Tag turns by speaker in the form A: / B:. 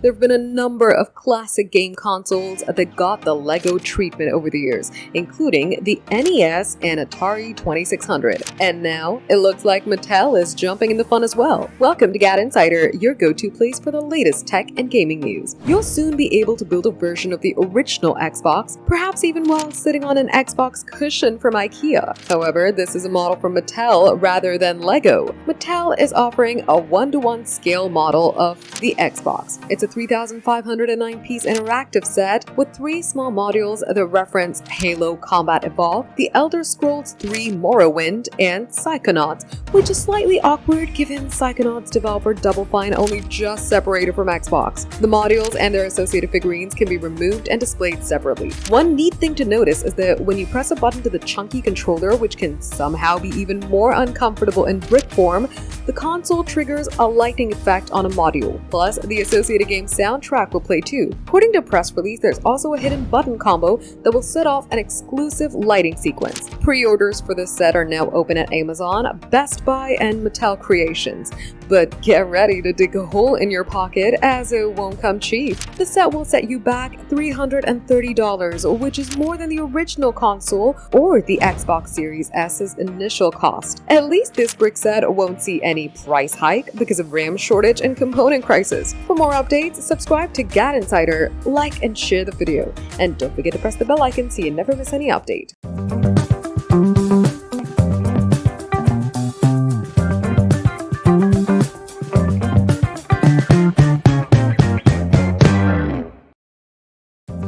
A: There have been a number of classic game consoles that got the LEGO treatment over the years, including the NES and Atari 2600. And now, it looks like Mattel is jumping in the fun as well. Welcome to GadInsider, your go-to place for the latest tech and gaming news. You'll soon be able to build a version of the original Xbox, perhaps even while sitting on an Xbox cushion from IKEA. However, this is a model from Mattel rather than LEGO. Mattel is offering a 1:1 scale model of the Xbox. It's a 3,509-piece interactive set with 3 small modules that reference Halo Combat Evolved, The Elder Scrolls 3 Morrowind, and Psychonauts, which is slightly awkward given Psychonauts developer Double Fine only just separated from Xbox. The modules and their associated figurines can be removed and displayed separately. One neat thing to notice is that when you press a button to the chunky controller, which can somehow be even more uncomfortable in brick form, the console triggers a lighting effect on a module. Plus, the associated game soundtrack will play too. According to a press release, there's also a hidden button combo that will set off an exclusive lighting sequence. Pre-orders for this set are now open at Amazon, Best Buy, and Mattel Creations. But get ready to dig a hole in your pocket, as it won't come cheap. The set will set you back $330, which is more than the original console or the Xbox Series S's initial cost. At least this brick set won't see any price hike because of RAM shortage and component crisis. For more updates, subscribe to GadInsider, like and share the video, and don't forget to press the bell icon so you never miss any update.